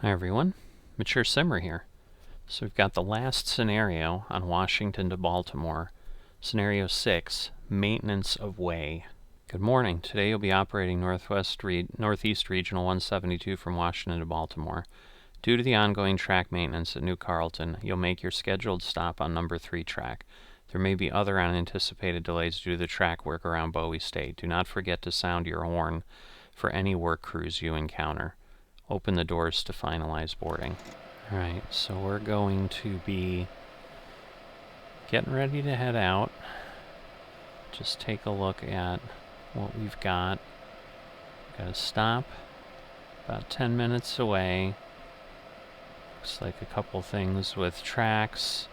Hi everyone, Mature Simmer here. So we've got the last scenario on Washington to Baltimore. Scenario 6, Maintenance of Way. Good morning. Today you'll be operating Northeast Regional 172 from Washington to Baltimore. Due to the ongoing track maintenance at New Carrollton, you'll make your scheduled stop on number 3 track. There may be other unanticipated delays due to the track work around Bowie State. Do not forget to sound your horn for any work crews you encounter. Open the doors to finalize boarding. Alright, so we're going to be getting ready to head out. Just take a look at what we've got. We've got a stop about 10 minutes away. Looks like a couple things with tracks.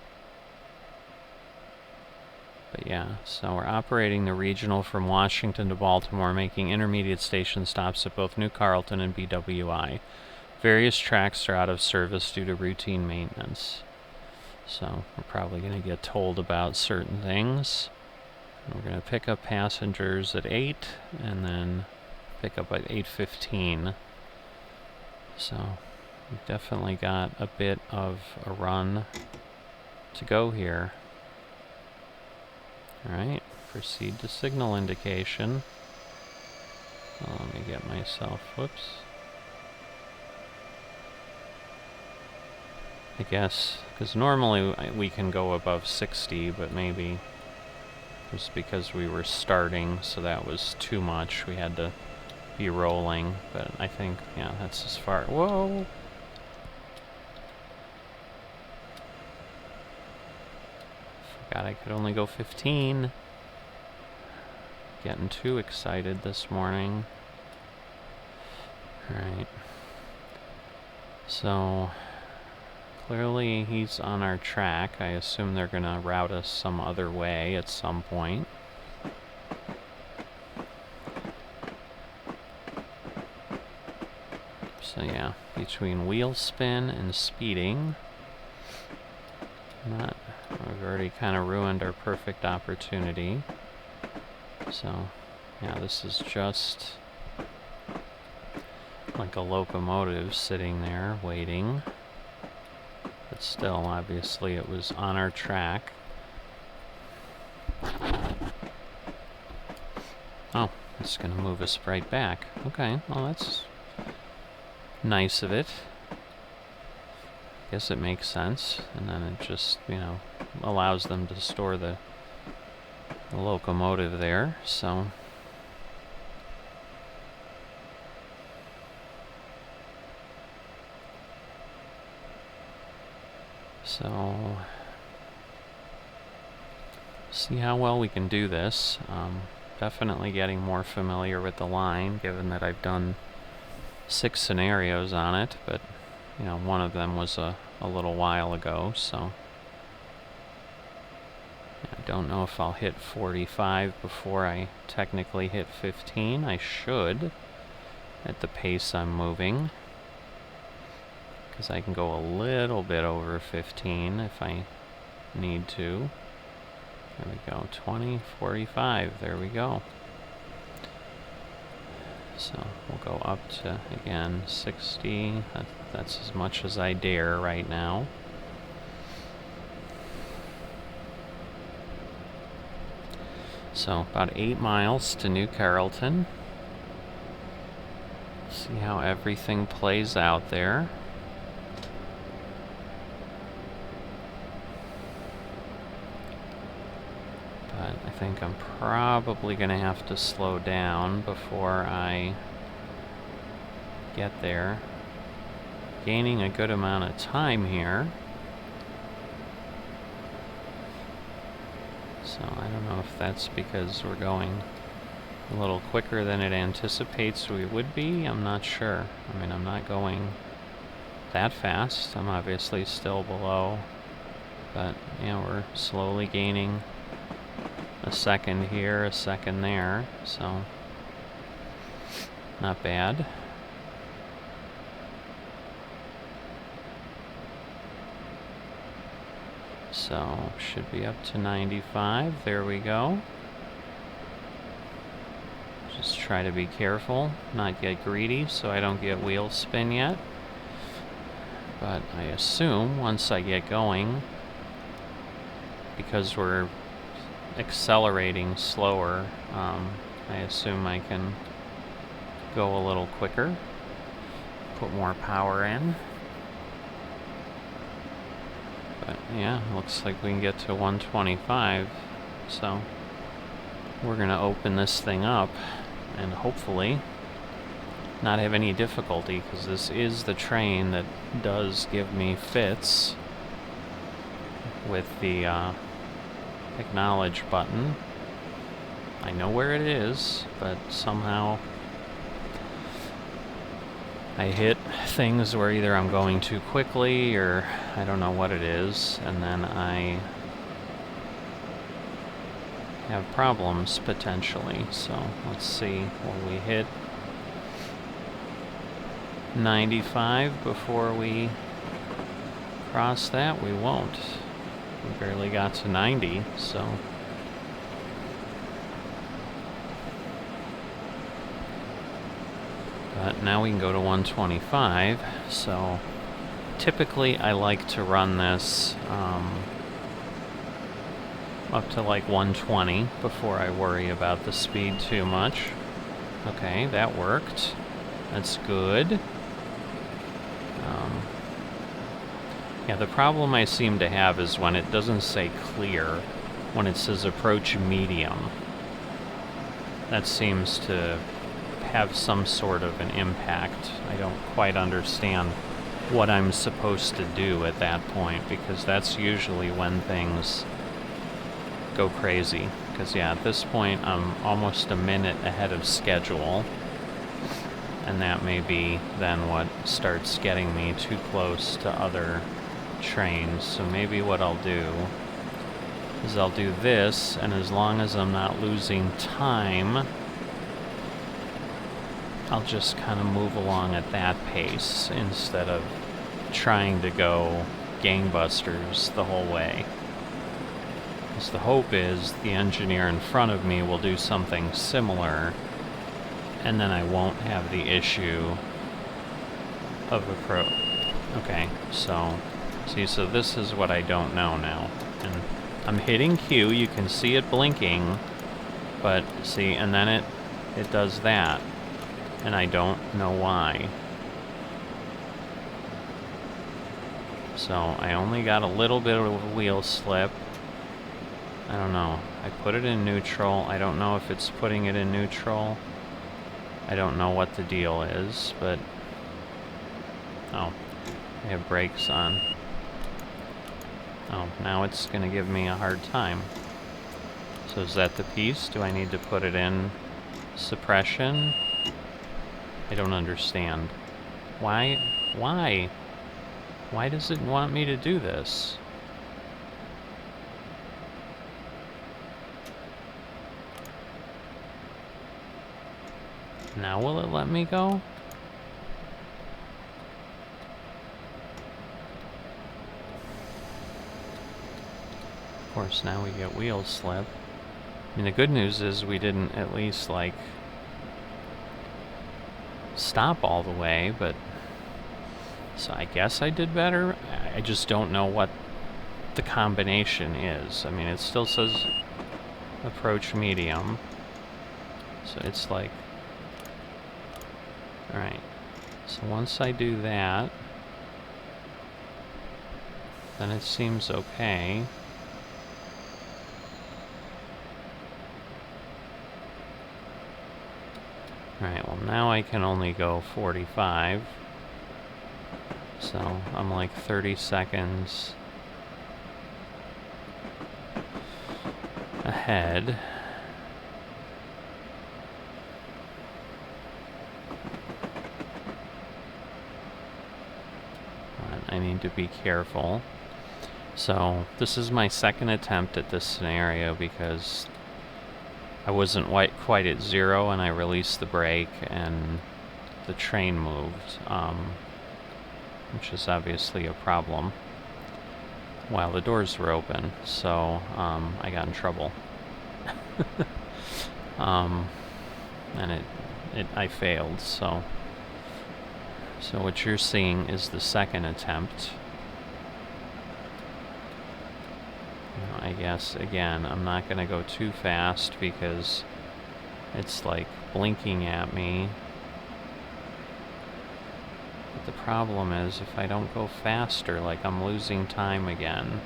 But yeah, so we're operating the regional from Washington to Baltimore, making intermediate station stops at both New Carrollton and BWI. Various tracks are out of service due to routine maintenance. So we're probably going to get told about certain things. And we're going to pick up passengers at 8 and then pick up at 8:15. So we've definitely got a bit of a run to go here. Alright, proceed to signal indication. Well, let me get myself, whoops. I guess, because normally we can go above 60, but maybe just because we were starting, so that was too much. We had to be rolling, but I think, yeah, that's as far. Whoa! Forgot I could only go 15. Getting too excited this morning. Alright. So clearly he's on our track. I assume they're gonna route us some other way at some point. So yeah, between wheel spin and speeding. We've already kind of ruined our perfect opportunity. So yeah, this is just like a locomotive sitting there waiting. But still, obviously, it was on our track. Oh, it's going to move us right back. Okay, well, that's nice of it. Guess it makes sense. And then it just, allows them to store the locomotive there, so. So, see how well we can do this. Definitely getting more familiar with the line, given that I've done 6 scenarios on it, but, one of them was a little while ago, so. I don't know if I'll hit 45 before I technically hit 15. I should, at the pace I'm moving. Because I can go a little bit over 15 if I need to. There we go, 20, 45, there we go. So we'll go up to, again, 60. That's as much as I dare right now. So about 8 miles to New Carrollton. See how everything plays out there. But I think I'm probably going to have to slow down before I get there. Gaining a good amount of time here. So I don't know if that's because we're going a little quicker than it anticipates we would be. I'm not sure. I mean, I'm not going that fast. I'm obviously still below. But, we're slowly gaining a second here, a second there. So, not bad. So, should be up to 95. There we go. Just try to be careful, not get greedy so I don't get wheel spin yet. but I assume once I get going, because we're accelerating slower, I assume I can go a little quicker, put more power in. But yeah, looks like we can get to 125, so we're gonna open this thing up and hopefully not have any difficulty, because this is the train that does give me fits with the acknowledge button. I know where it is, but somehow I hit things where either I'm going too quickly or I don't know what it is, and then I have problems potentially. So let's see, will we hit 95 before we cross that? We won't. We barely got to 90, so but now we can go to 125. So typically I like to run this up to like 120 before I worry about the speed too much. Okay, that worked. That's good. Yeah, the problem I seem to have is when it doesn't say clear, when it says approach medium. That seems to have some sort of an impact. I don't quite understand what I'm supposed to do at that point, because that's usually when things go crazy. Because yeah, at this point I'm almost a minute ahead of schedule, and that may be then what starts getting me too close to other trains. So maybe what I'll do is I'll do this, and as long as I'm not losing time, I'll just kind of move along at that pace instead of trying to go gangbusters the whole way. Because the hope is the engineer in front of me will do something similar, and then I won't have the issue of approach. Okay, so see, so this is what I don't know now. And I'm hitting Q, you can see it blinking, but see, and then it does that. And I don't know why. So I only got a little bit of a wheel slip. I don't know. I put it in neutral. I don't know if it's putting it in neutral. I don't know what the deal is, but... Oh, I have brakes on. Oh, now it's gonna give me a hard time. So is that the piece? Do I need to put it in suppression? I don't understand. Why? Why? Why does it want me to do this? Now will it let me go? Of course, now we get wheel slip. I mean, the good news is we didn't at least, like, stop all the way, but... So I guess I did better. I just don't know what the combination is. I mean, it still says approach medium. So it's like... Alright. So once I do that, then it seems okay. Alright, well now I can only go 45. So I'm like 30 seconds ahead. I need to be careful. So this is my second attempt at this scenario because I wasn't quite at zero and I released the brake and the train moved, which is obviously a problem, while the doors were open, so I got in trouble. And I failed, so So what you're seeing is the second attempt. I guess, again, I'm not going to go too fast because it's like blinking at me. But the problem is if I don't go faster, like I'm losing time again.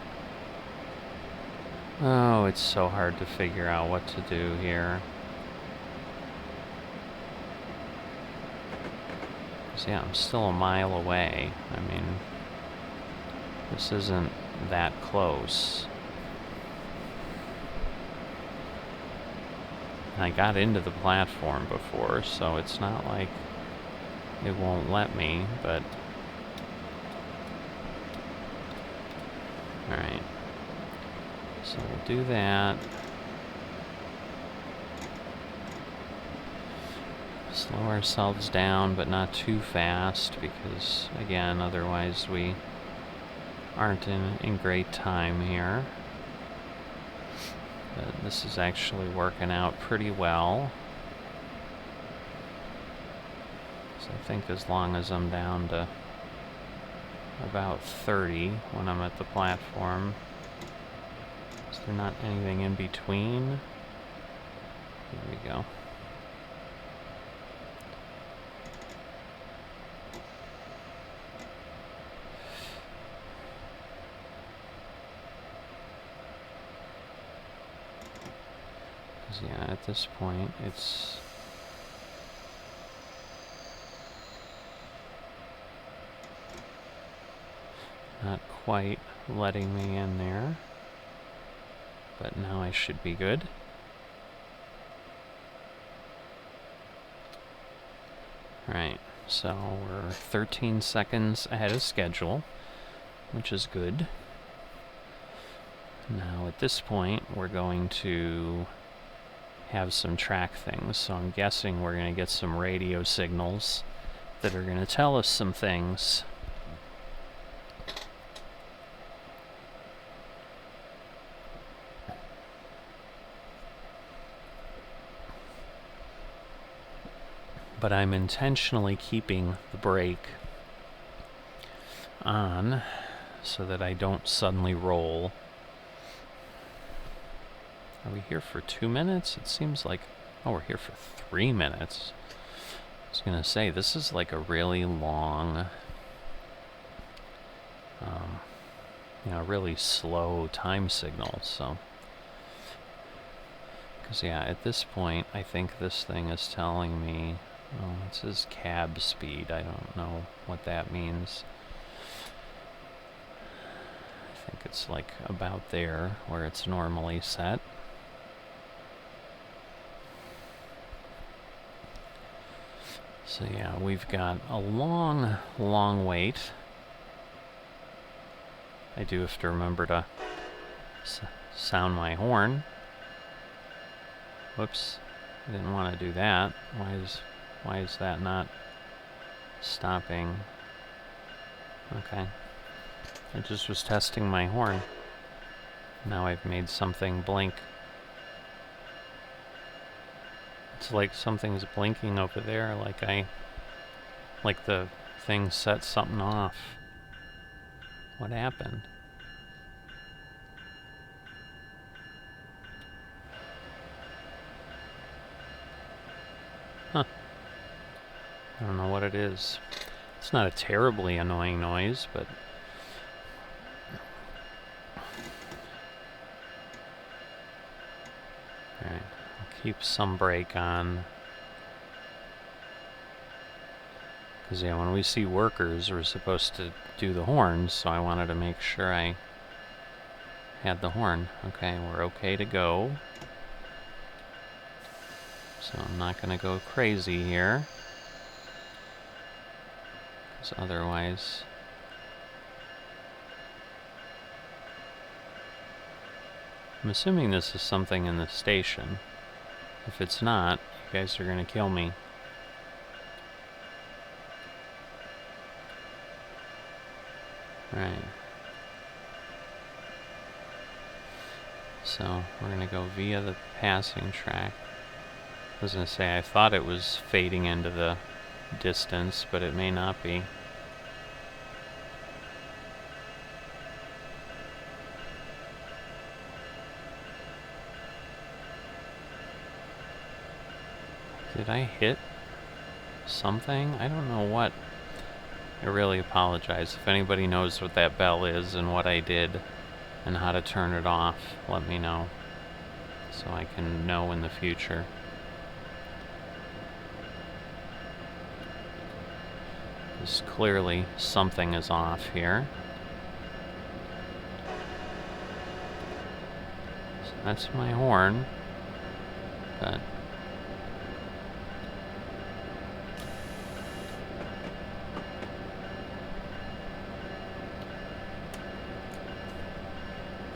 Oh, it's so hard to figure out what to do here. So yeah, I'm still a mile away. I mean, this isn't that close. I got into the platform before, so it's not like it won't let me, but... Alright. So we'll do that. Slow ourselves down, but not too fast, because, again, otherwise we aren't in great time here. But this is actually working out pretty well. So I think as long as I'm down to about 30 when I'm at the platform. Is there not anything in between? Here we go. Yeah, at this point, it's not quite letting me in there, but now I should be good. Right, so we're 13 seconds ahead of schedule, which is good. Now at this point, we're going to have some track things, so I'm guessing we're going to get some radio signals that are going to tell us some things. But I'm intentionally keeping the brake on so that I don't suddenly roll. Are we here for 2 minutes? It seems like... Oh, we're here for 3 minutes. I was gonna say, this is like a really long... really slow time signal, so... Because, yeah, at this point, I think this thing is telling me... Oh, it says cab speed. I don't know what that means. I think it's like about there, where it's normally set. So yeah, we've got a long, long wait. I do have to remember to sound my horn. Whoops, I didn't want to do that. Why is that not stopping? Okay. I just was testing my horn. Now I've made something blink. It's like something's blinking over there, like the thing set something off. What happened? Huh. I don't know what it is. It's not a terribly annoying noise, but... Alright, I'll keep some brake on. Because, yeah, when we see workers, we're supposed to do the horns, so I wanted to make sure I had the horn. Okay, we're okay to go. So I'm not going to go crazy here. Because otherwise... I'm assuming this is something in the station. If it's not, you guys are going to kill me. Right. So we're going to go via the passing track. I was going to say, I thought it was fading into the distance, but it may not be. Did I hit something? I don't know what. I really apologize. If anybody knows what that bell is and what I did and how to turn it off, let me know so I can know in the future. Because clearly something is off here. So that's my horn, but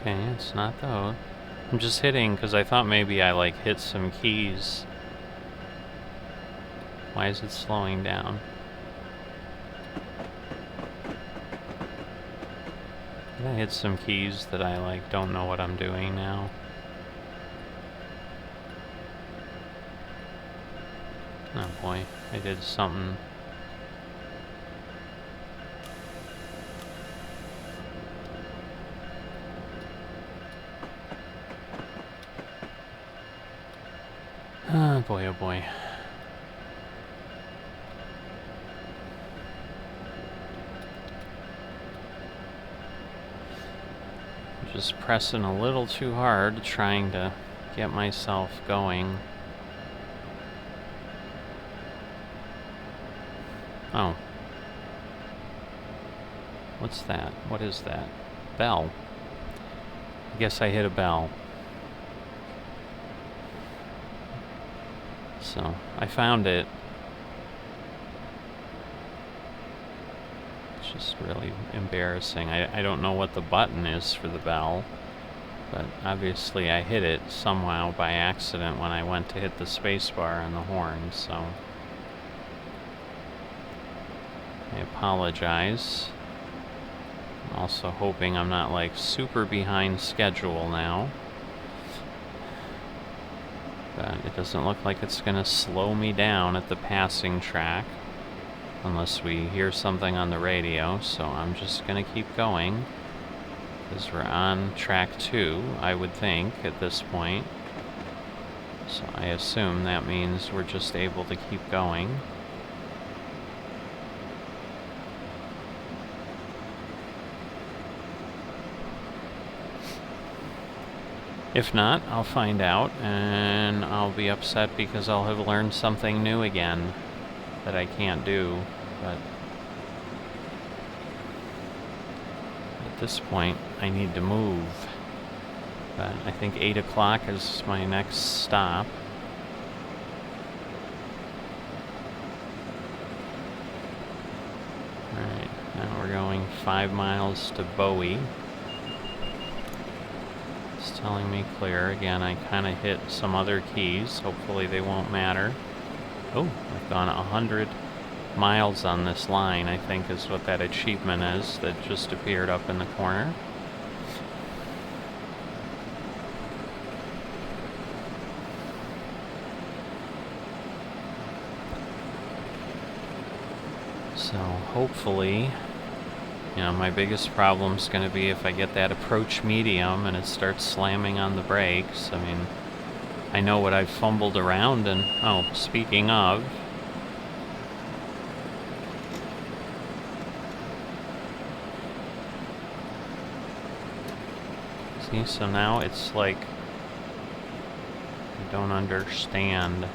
okay, it's not those. I'm just hitting because I thought maybe I like hit some keys. Why is it slowing down? Did I hit some keys that I like don't know what I'm doing now? Oh boy, I did something. Oh boy, oh boy. Just pressing a little too hard, trying to get myself going. Oh. What's that? What is that? Bell. I guess I hit a bell. So, I found it. It's just really embarrassing. I don't know what the button is for the bell, but obviously I hit it somehow by accident when I went to hit the spacebar on the horn, so I apologize. I'm also hoping I'm not like super behind schedule now. But it doesn't look like it's gonna slow me down at the passing track unless we hear something on the radio, so I'm just gonna keep going because we're on track 2, I would think, at this point. So I assume that means we're just able to keep going. If not, I'll find out, and I'll be upset because I'll have learned something new again that I can't do, but at this point, I need to move. But I think 8 o'clock is my next stop. Alright, now we're going 5 miles to Bowie. It's telling me clear. Again, I kind of hit some other keys. Hopefully they won't matter. Oh, I've gone 100 miles on this line, I think is what that achievement is that just appeared up in the corner. So hopefully, you know, my biggest problem is going to be if I get that approach medium and it starts slamming on the brakes. I mean, I know what I've fumbled around and, oh, speaking of, see, so now it's like, I don't understand.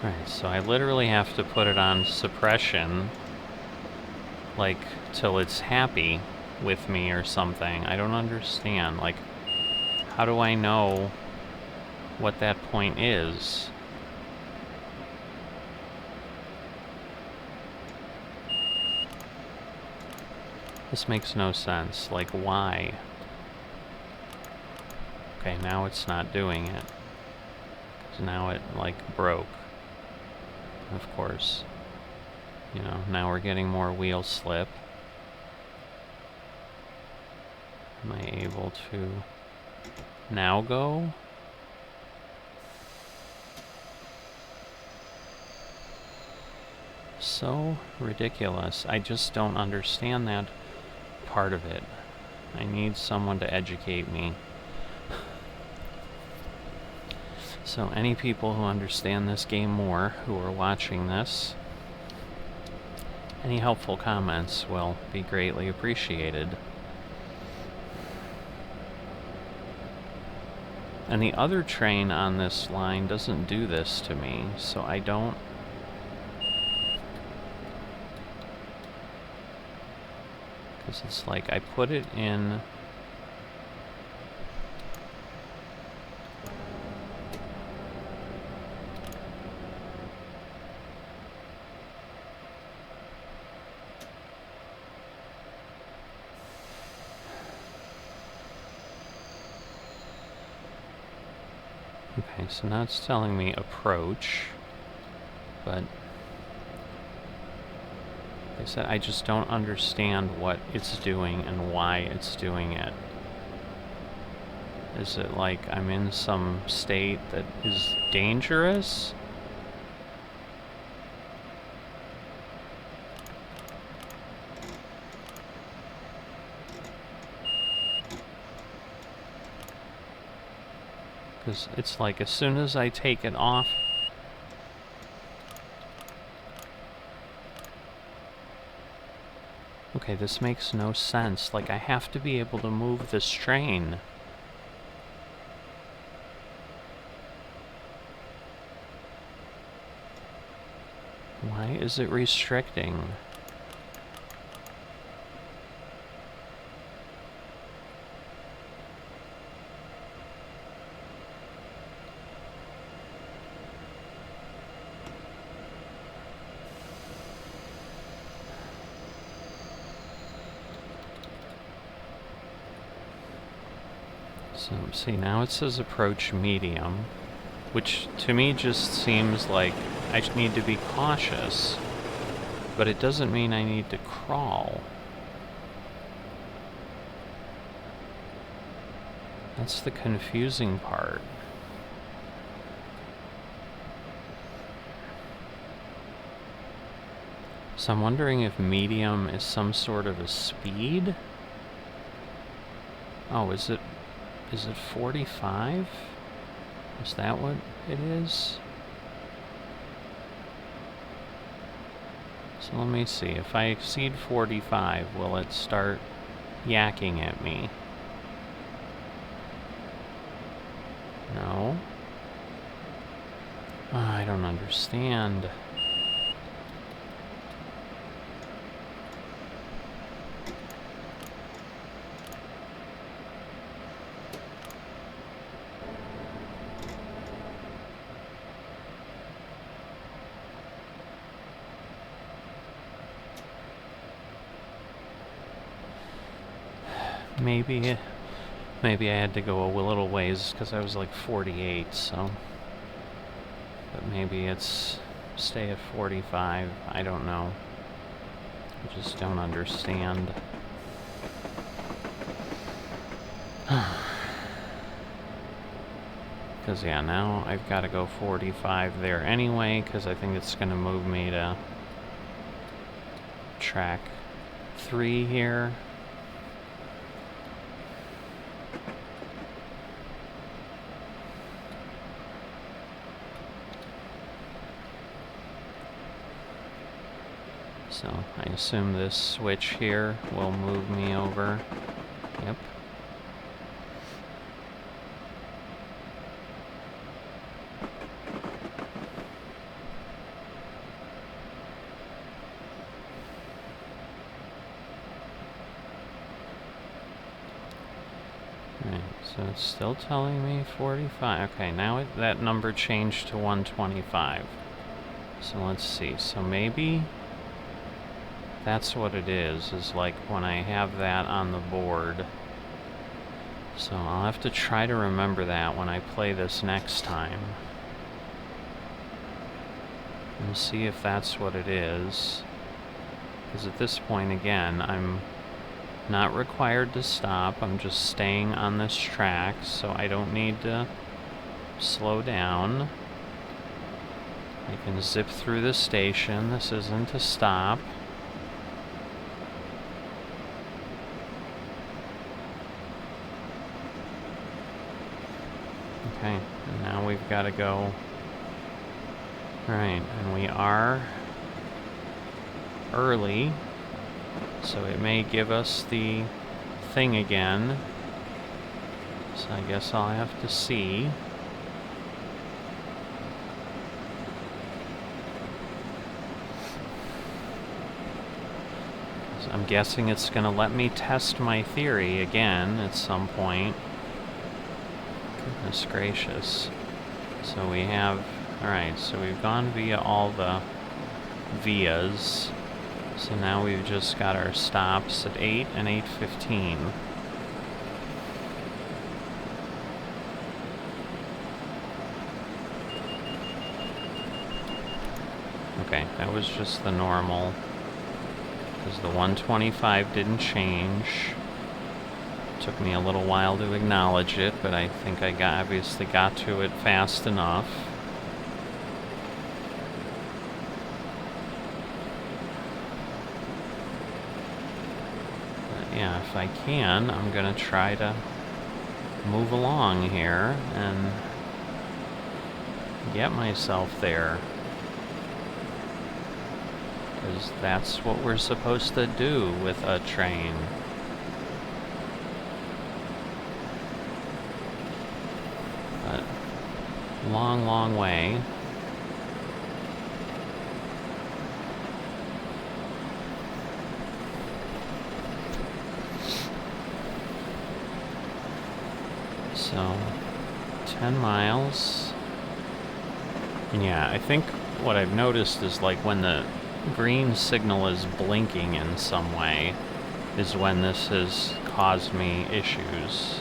Alright, so I literally have to put it on suppression, like, till it's happy with me or something. I don't understand. Like, how do I know what that point is? This makes no sense. Like, why? Okay, now it's not doing it. 'Cause now it, like, broke. Of course. You know, now we're getting more wheel slip. Am I able to now go? So ridiculous. I just don't understand that part of it. I need someone to educate me. So any people who understand this game more, who are watching this, any helpful comments will be greatly appreciated. And the other train on this line doesn't do this to me, so I don't... Because it's like I put it in... Okay, so now it's telling me approach, but like I said, I just don't understand what it's doing and why it's doing it. Is it like I'm in some state that is dangerous? Because it's like as soon as I take it off... Okay, this makes no sense. Like, I have to be able to move this train. Why is it restricting? So, see, now it says approach medium, which to me just seems like I need to be cautious, but it doesn't mean I need to crawl. That's the confusing part. So I'm wondering if medium is some sort of a speed? Oh, is it 45? Is that what it is? So let me see. If I exceed 45, will it start yakking at me? No. Oh, I don't understand. Maybe I had to go a little ways because I was like 48, so... But maybe it's stay at 45, I don't know. I just don't understand. Because, yeah, now I've got to go 45 there anyway, because I think it's going to move me to track 3 here. So I assume this switch here will move me over. Yep. Right, so it's still telling me 45. Okay, now that number changed to 125. So let's see. So maybe that's what it is like when I have that on the board. So I'll have to try to remember that when I play this next time. And see if that's what it is. Because at this point, again, I'm Not required to stop. I'm just staying on this track, so I don't need to slow down. I can zip through the station. This isn't a stop. Okay, and now we've got to go. Alright, and we are early, so it may give us the thing again. So I guess I'll have to see. So I'm guessing it's going to let me test my theory again at some point. Goodness gracious. So we have... Alright, so we've gone via all the vias. So now we've just got our stops at 8 and 8:15. Okay, that was just the normal. Because the 125 didn't change. Took me a little while to acknowledge it, but I think I obviously got to it fast enough. Yeah, if I can, I'm gonna try to move along here and get myself there. Because that's what we're supposed to do with a train. But long, long way. So, 10 miles. And yeah, I think what I've noticed is like when the green signal is blinking in some way is when this has caused me issues.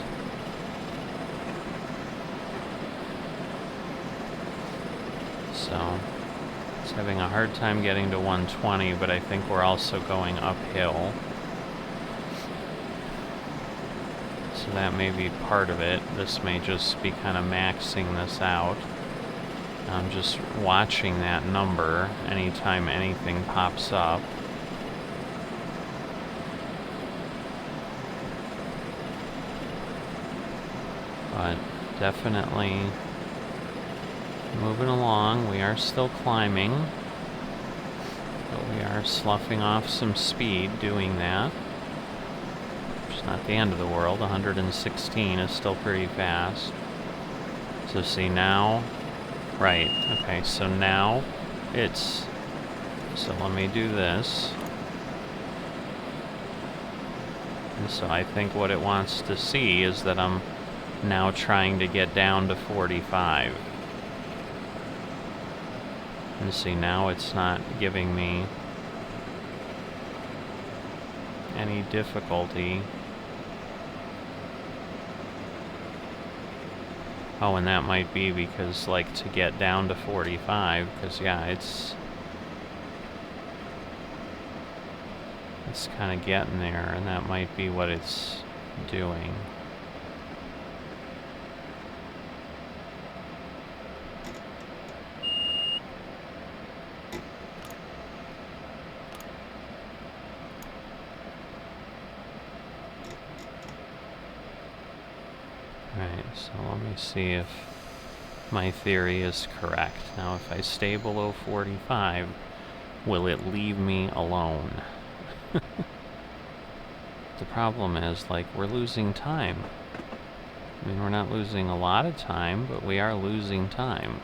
So, it's having a hard time getting to 120, but I think we're also going uphill. So that may be part of it. This may just be kind of maxing this out. I'm just watching that number anytime anything pops up. But definitely moving along. We are still climbing, but we are sloughing off some speed doing that. It's not the end of the world. 116 is still pretty fast. So see now, right, okay, so now it's, so let me do this. And so I think what it wants to see is that I'm now trying to get down to 45. And see, now it's not giving me any difficulty. Oh, and that might be because, like, to get down to 45, because, yeah, it's kind of getting there, and that might be what it's doing. So let me see if my theory is correct. Now, if I stay below 45, will it leave me alone? The problem is, like, we're losing time. I mean, we're not losing a lot of time, but we are losing time.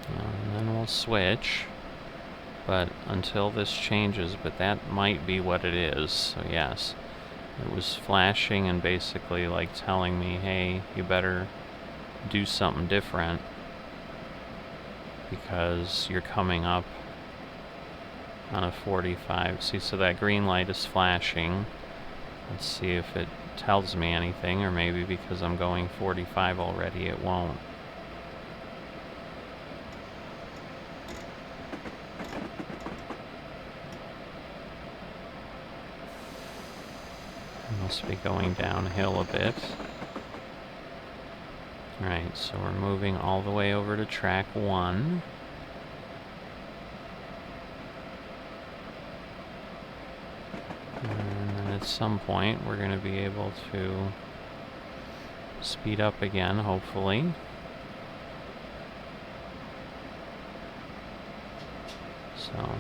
And then we'll switch. But until this changes, but that might be what it is, so yes. It was flashing and basically like telling me, hey, you better do something different because you're coming up on a 45. See, so that green light is flashing. Let's see if it tells me anything, or maybe because I'm going 45 already, it won't. I must be going downhill a bit. Alright, so we're moving all the way over to track 1. And then at some point we're going to be able to speed up again, hopefully. So,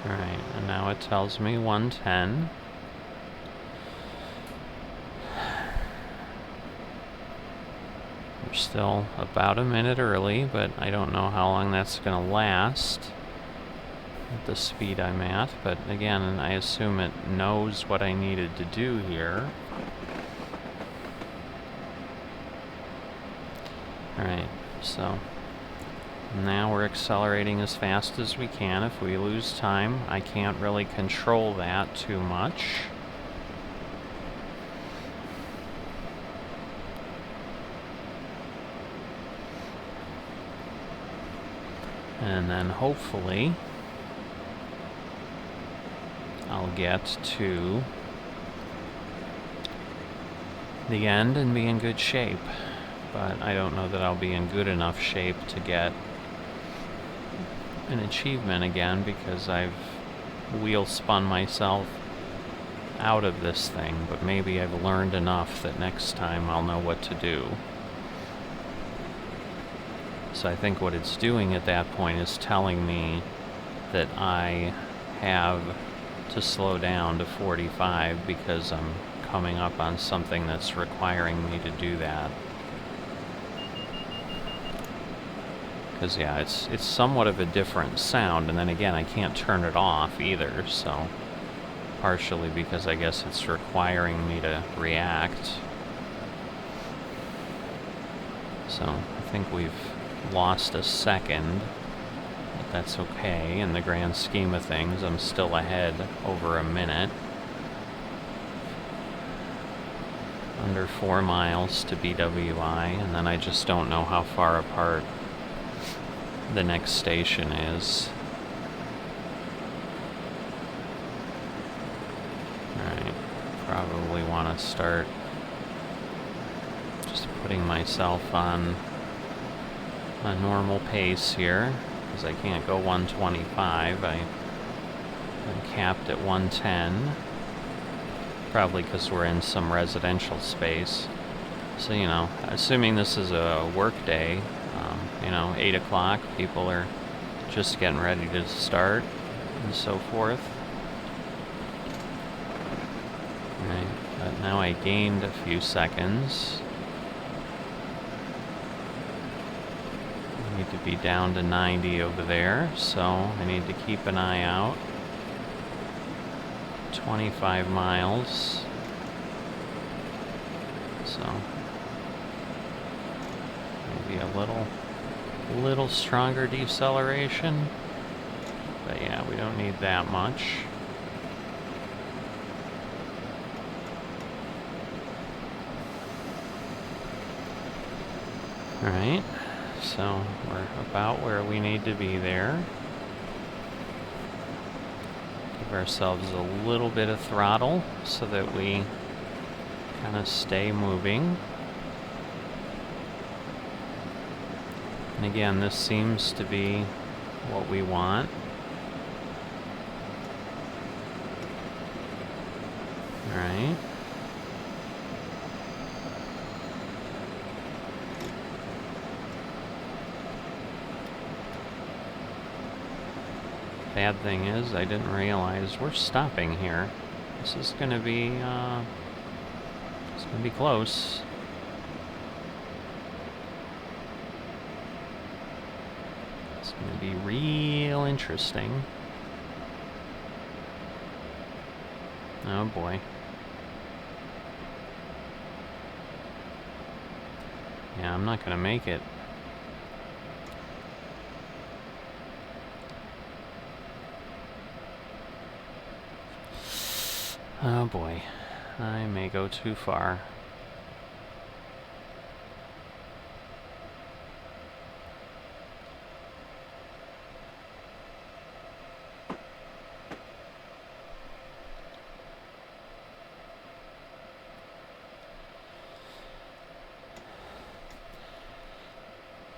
alright, and now it tells me 110. We're still about a minute early, but I don't know how long that's going to last at the speed I'm at. But again, I assume it knows what I needed to do here. Alright, so now we're accelerating as fast as we can. If we lose time, I can't really control that too much. And then hopefully I'll get to the end and be in good shape. But I don't know that I'll be in good enough shape to get an achievement again, because I've wheel spun myself out of this thing. But maybe I've learned enough that next time I'll know what to do. So I think what it's doing at that point is telling me that I have to slow down to 45 because I'm coming up on something that's requiring me to do that. Because yeah, it's somewhat of a different sound, and then again, I can't turn it off either, so partially because I guess it's requiring me to react. So I think we've lost a second, but that's okay in the grand scheme of things. I'm still ahead over a minute. Under 4 miles to BWI, and then I just don't know how far apart the next station is. Alright, probably want to start just putting myself on a normal pace here, because I can't go 125. I'm capped at 110, probably because we're in some residential space. So, you know, assuming this is a work day, you know, 8 o'clock, people are just getting ready to start and so forth. Right, but now I gained a few seconds. I need to be down to 90 over there, so I need to keep an eye out. 25 miles. So maybe a little stronger deceleration, but yeah, we don't need that much. Alright, so we're about where we need to be there. Give ourselves a little bit of throttle so that we kind of stay moving. And again, this seems to be what we want. Alright. Bad thing is, I didn't realize we're stopping here. This is gonna be, it's gonna be close. It's gonna be real interesting. Oh boy. Yeah, I'm not gonna make it. Oh boy, I may go too far.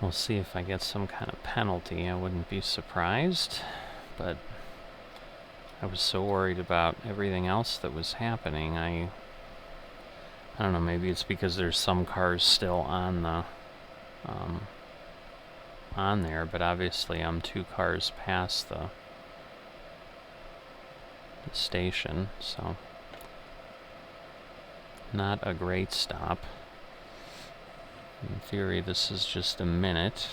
We'll see if I get some kind of penalty. I wouldn't be surprised, but I was so worried about everything else that was happening. I don't know, maybe it's because there's some cars still on the on there, but obviously I'm 2 cars past the station, so not a great stop. In theory, this is just a minute,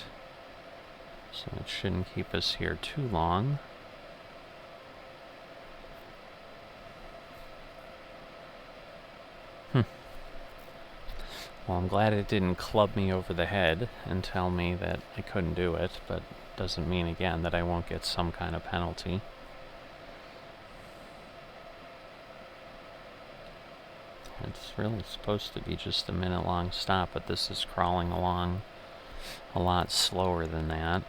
so it shouldn't keep us here too long. Well, I'm glad it didn't club me over the head and tell me that I couldn't do it, but doesn't mean, again, that I won't get some kind of penalty. It's really supposed to be just a minute-long stop, but this is crawling along a lot slower than that.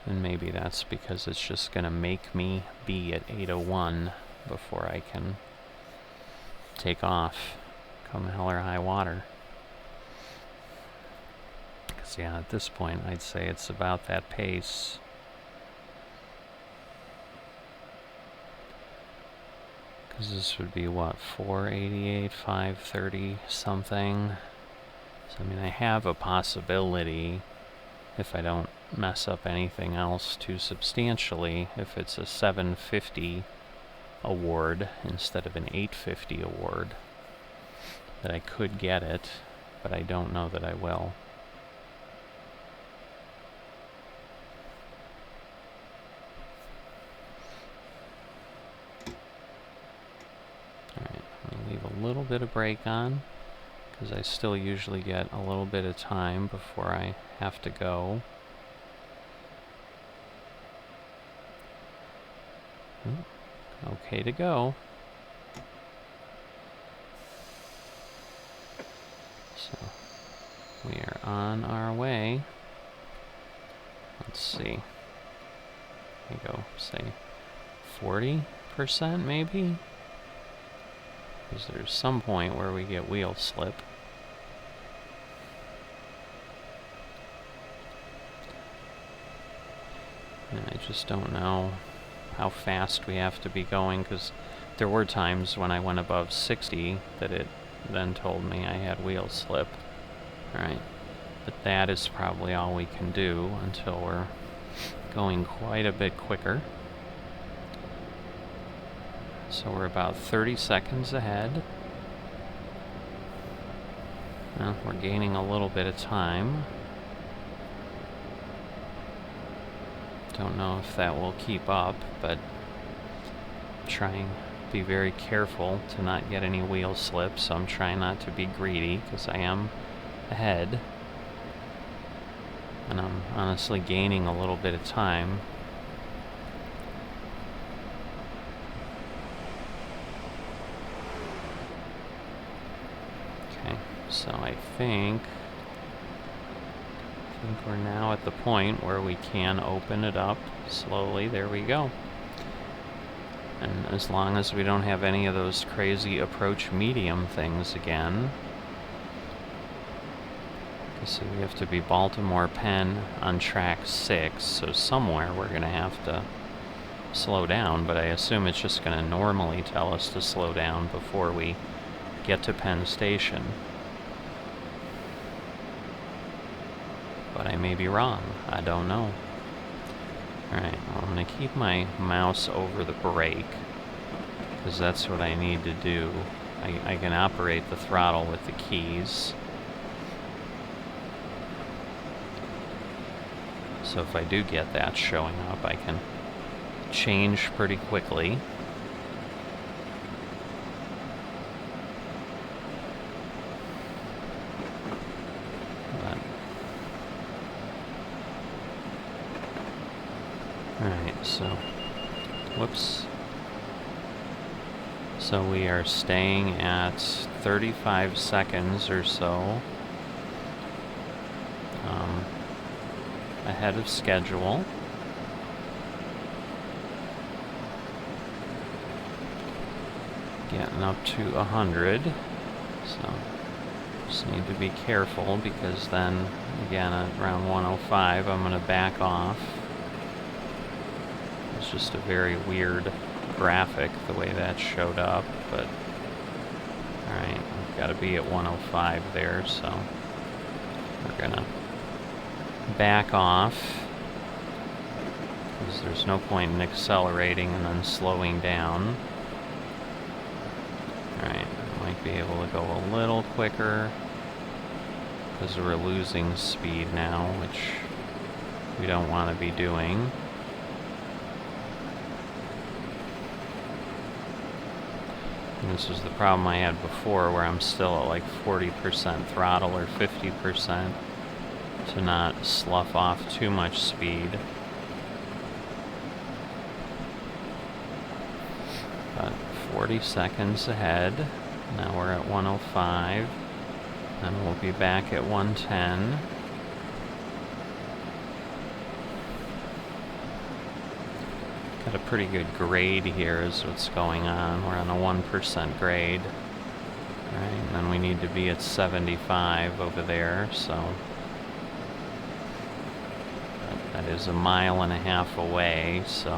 And maybe that's because it's just going to make me be at 8:01 before I can take off, come hell or high water. Because, yeah, at this point, I'd say it's about that pace. Because this would be, what, 488, 530 something? So, I mean, I have a possibility, if I don't mess up anything else too substantially, if it's a 750 award instead of an 850 award, that I could get it, but I don't know that I will. Alright, I'm going to leave a little bit of brake on, because I still usually get a little bit of time before I have to go. Okay to go. So, we are on our way. Let's see. I go, say, 40% maybe? Because there's some point where we get wheel slip. And I just don't know how fast we have to be going, because there were times when I went above 60 that it then told me I had wheel slip. Alright, but that is probably all we can do until we're going quite a bit quicker. So we're about 30 seconds ahead. Well, we're gaining a little bit of time. Don't know if that will keep up, but trying to be very careful to not get any wheel slip, so I'm trying not to be greedy because I am ahead. And I'm honestly gaining a little bit of time. Okay, so I think we're now at the point where we can open it up slowly. There we go. And as long as we don't have any of those crazy approach medium things again. So we have to be Baltimore Penn on track 6, so somewhere we're going to have to slow down, but I assume it's just going to normally tell us to slow down before we get to Penn Station. But I may be wrong. I don't know. Alright, well, I'm going to keep my mouse over the brake, because that's what I need to do. I can operate the throttle with the keys. So if I do get that showing up, I can change pretty quickly. Alright, so, whoops. So we are staying at 35 seconds or so ahead of schedule. getting up to 100. So just need to be careful because then, again, at around 105, I'm going to back off. It's just a very weird graphic the way that showed up, but alright, we've got to be at 105 there, so we're going to back off because there's no point in accelerating and then slowing down. Alright, I might be able to go a little quicker because we're losing speed now, which we don't want to be doing. And this was the problem I had before where I'm still at like 40% throttle or 50% to not slough off too much speed. But 40 seconds ahead. Now we're at 105. And we'll be back at 110. Got a pretty good grade here is what's going on. We're on a 1% grade. Right, and then we need to be at 75 over there, so that is a mile and a half away, so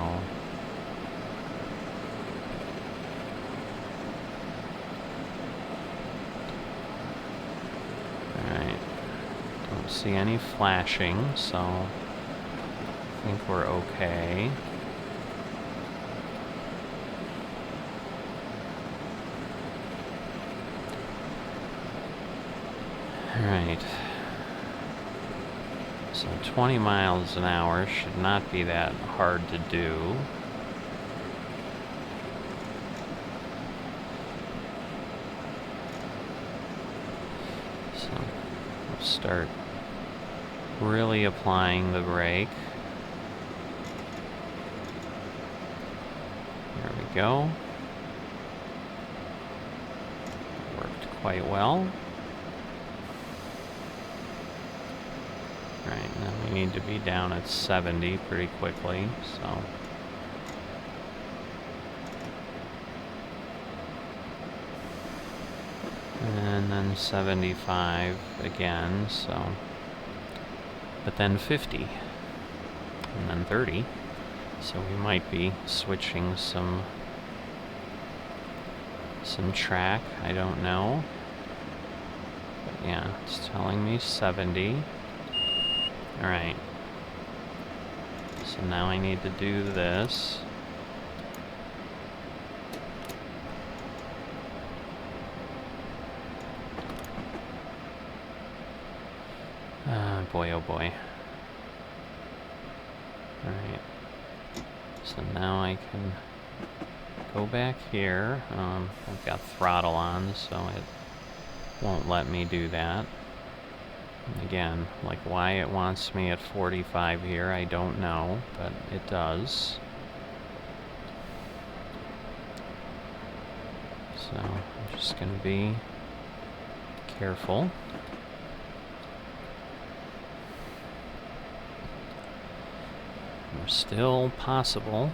alright. Don't see any flashing, so I think we're okay. Alright, so 20 miles an hour should not be that hard to do. So we'll start really applying the brake. There we go. Worked quite well. Right, now we need to be down at 70 pretty quickly, so. And then 75 again, so. But then 50. And then 30. So we might be switching some track, I don't know. But yeah, it's telling me 70. Alright, so now I need to do this. Boy, oh boy. Alright, so now I can go back here. I've got throttle on, so it won't let me do that. Again, like why it wants me at 45 here, I don't know, but it does. So I'm just going to be careful. We're still possible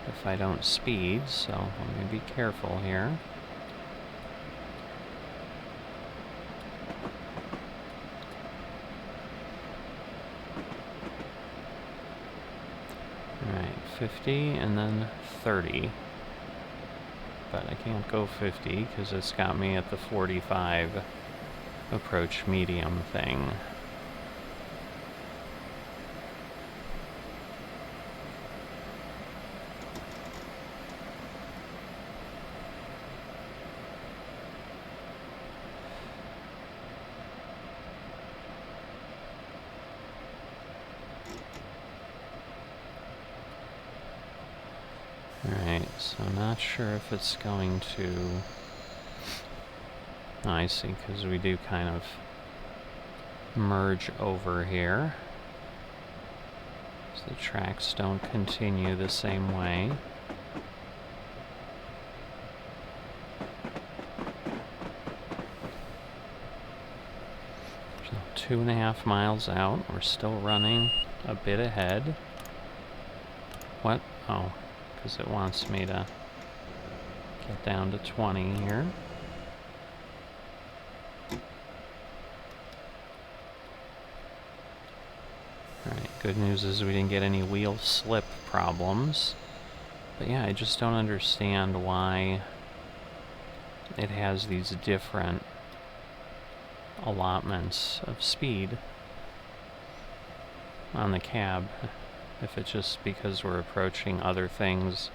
if I don't speed, so let me be careful here. Alright, 50 and then 30. But I can't go 50 because it's got me at the 45 approach medium thing. Alright, so not sure if it's going to... Oh, I see, because we do kind of merge over here. So the tracks don't continue the same way. So 2.5 miles out, we're still running a bit ahead. What? Oh. Because it wants me to Get down to 20 here. Alright, good news is we didn't get any wheel slip problems. But yeah, I just don't understand why it has these different allotments of speed on the cab. If it's just because we're approaching other things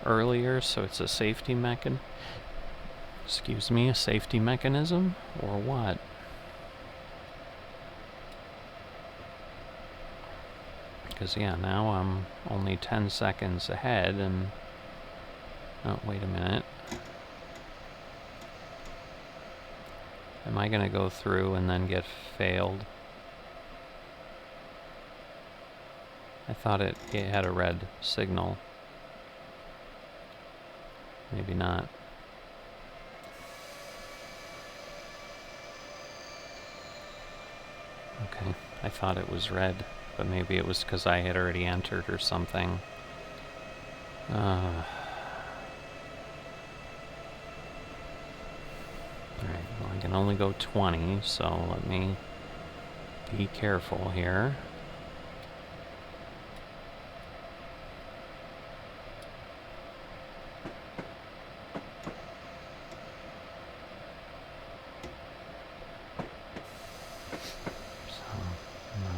earlier, so it's a safety mechanism, a safety mechanism, or what? Because yeah, now I'm only 10 seconds ahead, and oh, wait a minute. Am I gonna go through and then get failed? I thought it had a red signal. Maybe not. Okay, I thought it was red, but maybe it was because I had already entered or something. Alright, well, I can only go 20, so let me be careful here.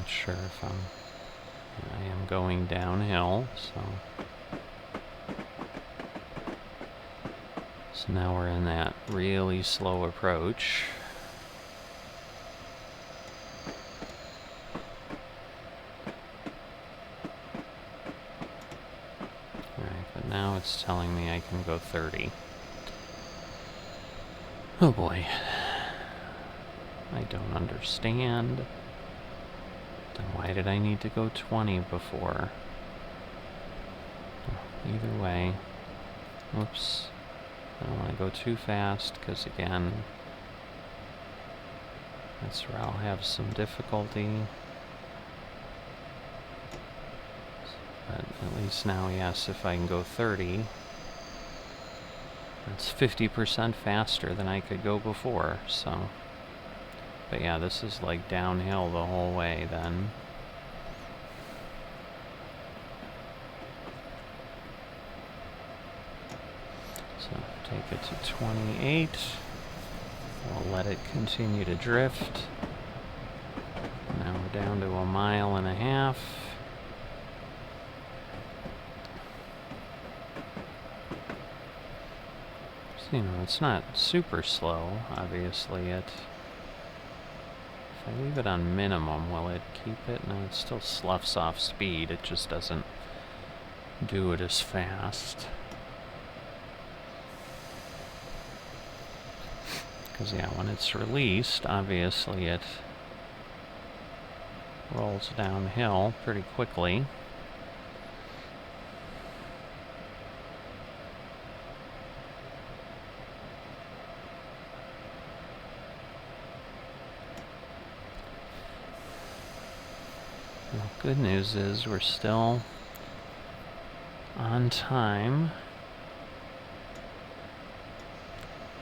Sure if I am going downhill, so now we're in that really slow approach. Alright, but now it's telling me I can go 30. Oh boy. I don't understand. Then why did I need to go 20 before? Either way. Oops. I don't want to go too fast, because again, that's where I'll have some difficulty. But at least now, yes, if I can go 30, that's 50% faster than I could go before, so... But yeah, this is like downhill the whole way then. So take it to 28. We'll let it continue to drift. Now we're down to 1.5 miles. So, you know, it's not super slow, obviously. If I leave it on minimum, will it keep it? No, it still sloughs off speed. It just doesn't do it as fast. Because, yeah, when it's released, obviously it rolls downhill pretty quickly. Well, good news is we're still on time.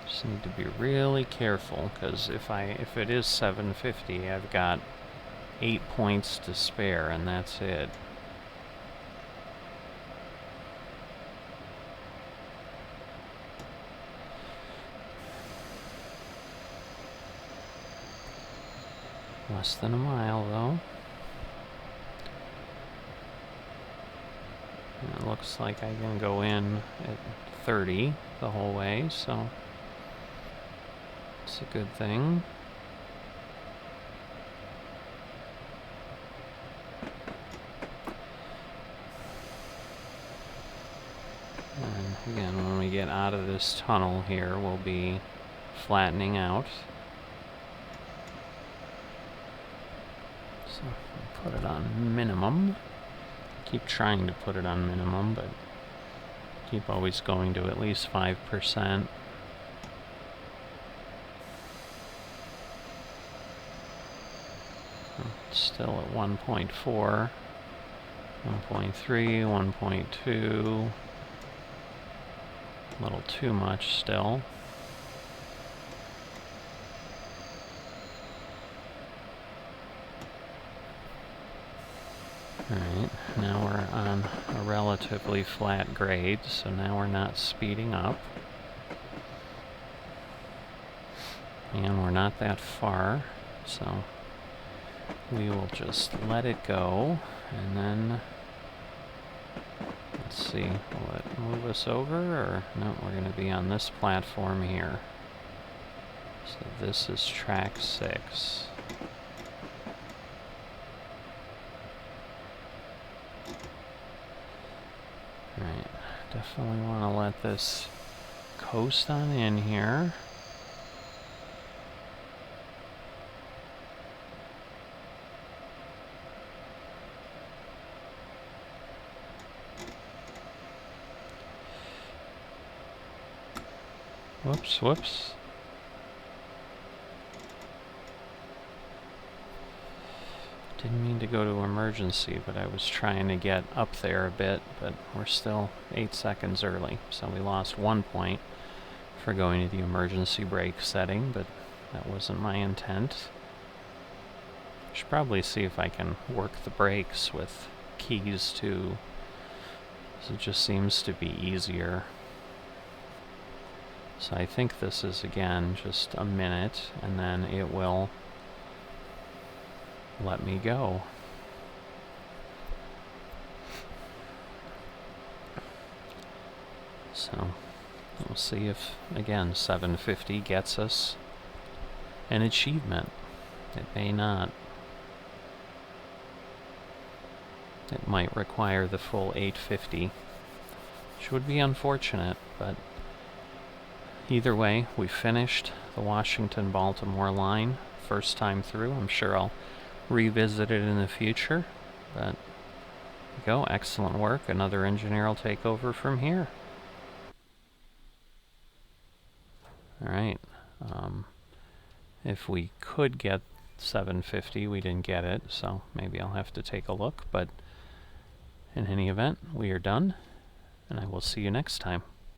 Just need to be really careful, because if it is 750, I've got 8 points to spare, and that's it. Less than a mile, though. And it looks like I can go in at 30 the whole way, so it's a good thing. And again, when we get out of this tunnel here, we'll be flattening out. So I'll put it on minimum. Keep trying to put it on minimum, but keep always going to at least 5%. It's still at 1.4, 1.3, 1.2. A little too much still. Alright, now we're on a relatively flat grade, so now we're not speeding up. And we're not that far, so we will just let it go, and then, let's see, will it move us over, or no, we're going to be on this platform here. So this is track 6. Alright, definitely want to let this coast on in here. Whoops, whoops. Didn't mean to go to emergency, but I was trying to get up there a bit, but we're still 8 seconds early, so we lost 1 point for going to the emergency brake setting, but that wasn't my intent. Should probably see if I can work the brakes with keys too, so it just seems to be easier. So I think this is, again, just a minute, and then it will let me go. So we'll see if, again, 750 gets us an achievement. It may not. It might require the full 850, which would be unfortunate, but either way, we finished the Washington-Baltimore line first time through. I'm sure I'll revisit it in the future, but there you go. Excellent work. Another engineer will take over from here. Alright, if we could get 750, we didn't get it, so maybe I'll have to take a look, but in any event, we are done, and I will see you next time.